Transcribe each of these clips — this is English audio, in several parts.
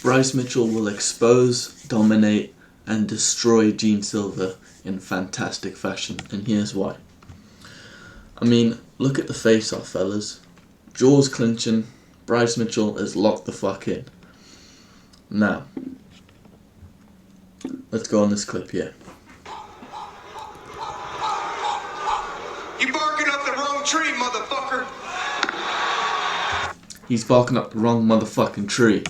Bryce Mitchell will expose, dominate, and destroy Gene Silva in fantastic fashion, and here's why. I mean, look at the face-off, fellas. Jaws clinching, Bryce Mitchell is locked the fuck in. Now, let's go on this clip here. You barking up the wrong tree, motherfucker. He's barking up the wrong motherfucking tree.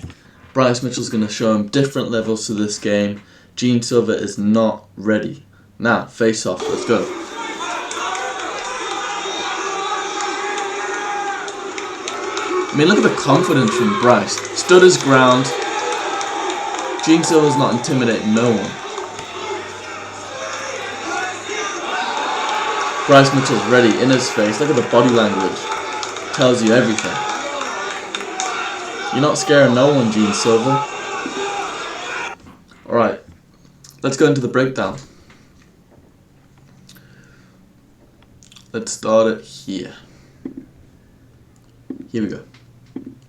Bryce Mitchell's going to show him different levels to this game. Gene Silva is not ready. Now, face off. Let's go. I mean, look at the confidence from Bryce. Stood his ground. Gene Silva's not intimidating no one. Bryce Mitchell's ready in his face. Look at the body language. Tells you everything. You're not scaring no one, Gene Silva. Alright, let's go into the breakdown. Let's start it here. Here we go.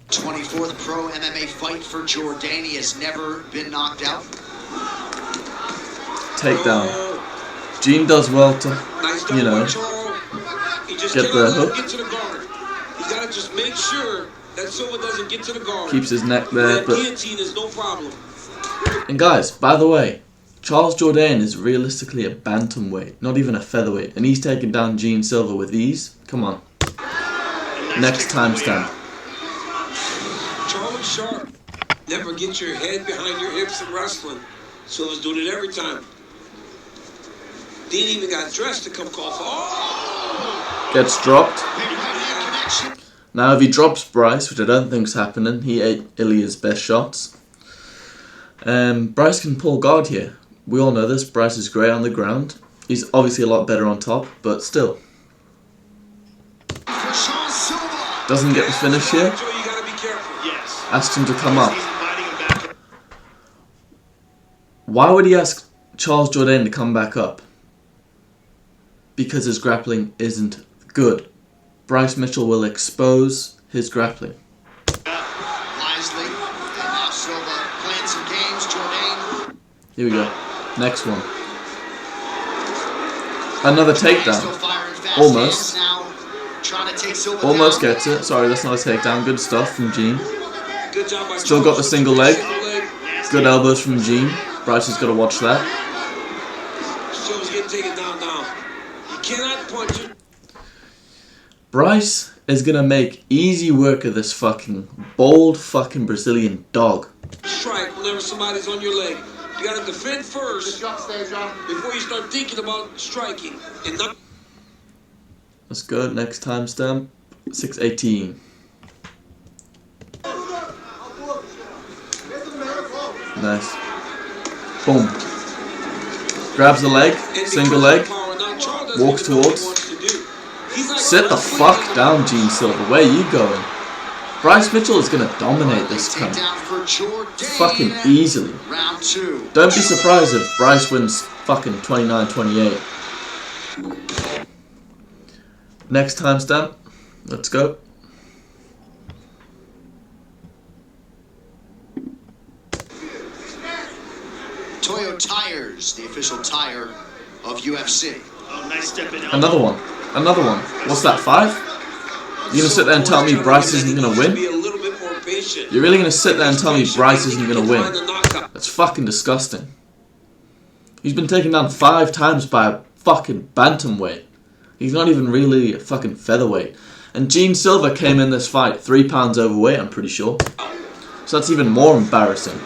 24th pro MMA fight for Jordani, has never been knocked out. Takedown. Gene does well to, you know, get the hook. You gotta just make sure that Silva doesn't get to the guard. Keeps his neck there, but guillotine is no problem. And guys, by the way, Charles Jourdain is realistically a bantamweight, not even a featherweight, and he's taken down Gene Silva with ease. Come on. Next timestamp. Charlie Sharp, never get your head behind your hips in wrestling. Silva's doing it every time. Dean even got dressed to come call for. Oh! Gets dropped. Now if he drops Bryce, which I don't think's happening, he ate Ilya's best shots. Bryce can pull guard here. We all know this. Bryce is great on the ground. He's obviously a lot better on top, but still. Doesn't get the finish here. Asked him to come up. Why would he ask Charles Jourdain to come back up? Because his grappling isn't good. Bryce Mitchell will expose his grappling. Here we go. Next one. Another takedown. Almost. Almost gets it. Sorry, that's not a takedown. Good stuff from Gene. Still got the single leg. Good elbows from Gene. Bryce has got to watch that. Bryce is going to make easy work of this fucking bold fucking Brazilian dog. Strike whenever somebody's on your leg. You got to defend first before you start thinking about striking. And not. Let's go. Next timestamp. 6:18. Nice. Boom. Grabs the leg. Single leg. Walks towards. Sit the fuck down, Gene Silva. Where are you going? Bryce Mitchell is going to dominate this cunt. Fucking easily. Don't be surprised if Bryce wins fucking 29-28. Next timestamp. Let's go. Toyo Tires, the official tire of UFC. Oh, nice step in. Another one. Another one. What's that, 5? You gonna sit there and tell me Bryce isn't gonna win? You're really gonna sit there and tell me Bryce isn't gonna win? That's fucking disgusting. He's been taken down 5 times by a fucking bantamweight. He's not even really a fucking featherweight. And Gene Silva came in this fight 3 pounds overweight, I'm pretty sure. So that's even more embarrassing.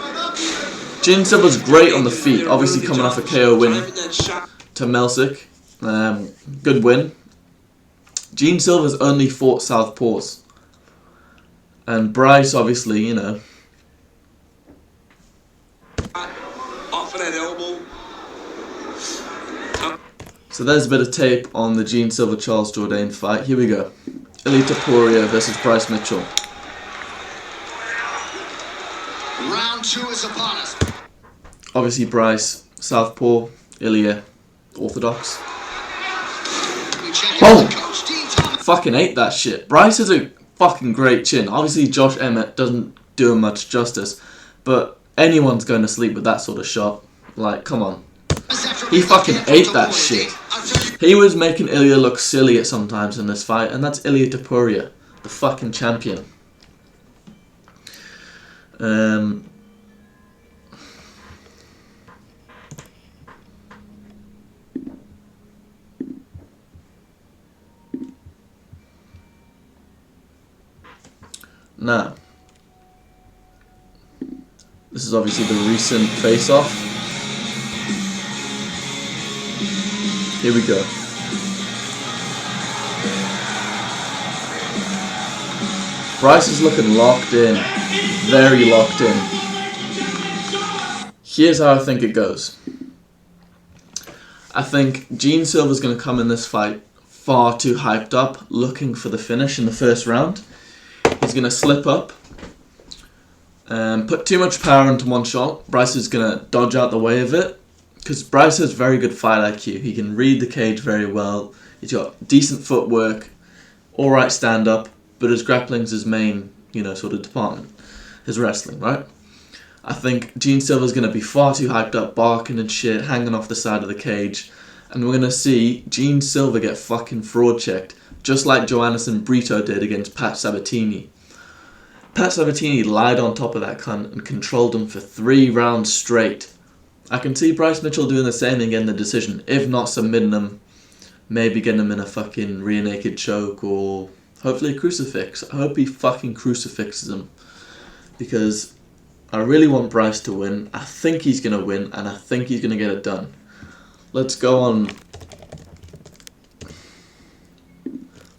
Gene Silva's great on the feet, obviously coming off a KO win to Melsick. Good win. Gene Silva's only fought southpaws. And Bryce, obviously, you know. Off of that elbow. So there's a bit of tape on the Gene Silva Charles Jourdain fight. Here we go. Ilia Topuria versus Bryce Mitchell. Round 2 is upon us. Obviously Bryce, southpaw. Ilia, orthodox. Boom! Fucking ate that shit. Bryce has a fucking great chin. Obviously Josh Emmett doesn't do him much justice. But anyone's going to sleep with that sort of shot. Like, come on. He fucking ate that shit. He was making Ilya look silly at sometimes in this fight, and that's Ilya Topuria, the fucking champion. Now, this is obviously the recent face-off. Here we go. Bryce is looking locked in, very locked in. Here's how I think it goes. I think Gene Silva's going to come in this fight far too hyped up, looking for the finish in the first round. He's going to slip up, put too much power into one shot. Bryce is going to dodge out the way of it, because Bryce has very good fight IQ. He can read the cage very well. He's got decent footwork, alright stand-up, but his grappling's his main, sort of department. His wrestling, right? I think Gene Silva's going to be far too hyped up, barking and shit, hanging off the side of the cage, and we're going to see Gene Silva get fucking fraud checked, just like Joannison Brito did against Pat Sabatini. Pat Sabatini lied on top of that cunt and controlled him for 3 rounds straight. I can see Bryce Mitchell doing the same and getting the decision, if not submitting him, maybe getting him in a fucking rear naked choke or hopefully a crucifix. I hope he fucking crucifixes him, because I really want Bryce to win. I think he's going to win, and I think he's going to get it done. Let's go on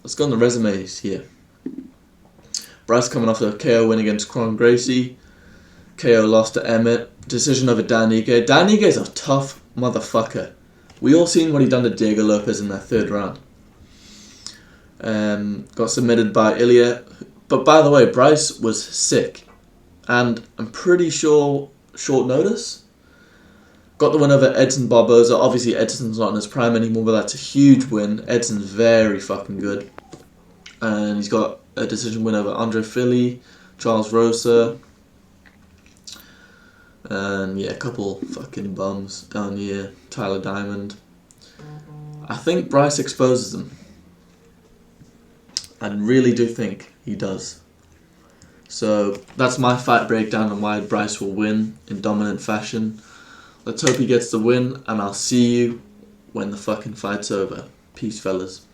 the resumes here. Bryce coming off a KO win against Kron Gracie. KO lost to Emmett. Decision over Dan Ige. Dan Ige is a tough motherfucker. We all seen what he done to Diego Lopez in that 3rd round. Got submitted by Ilya. But by the way, Bryce was sick. And I'm pretty sure short notice. Got the win over Edson Barboza. Obviously Edson's not in his prime anymore, but that's a huge win. Edson's very fucking good. And he's got a decision win over Andre Fili, Charles Rosa, and a couple fucking bums down here, Tyler Diamond. I think Bryce exposes him. I really do think he does. So that's my fight breakdown on why Bryce will win in dominant fashion. Let's hope he gets the win, and I'll see you when the fucking fight's over. Peace, fellas.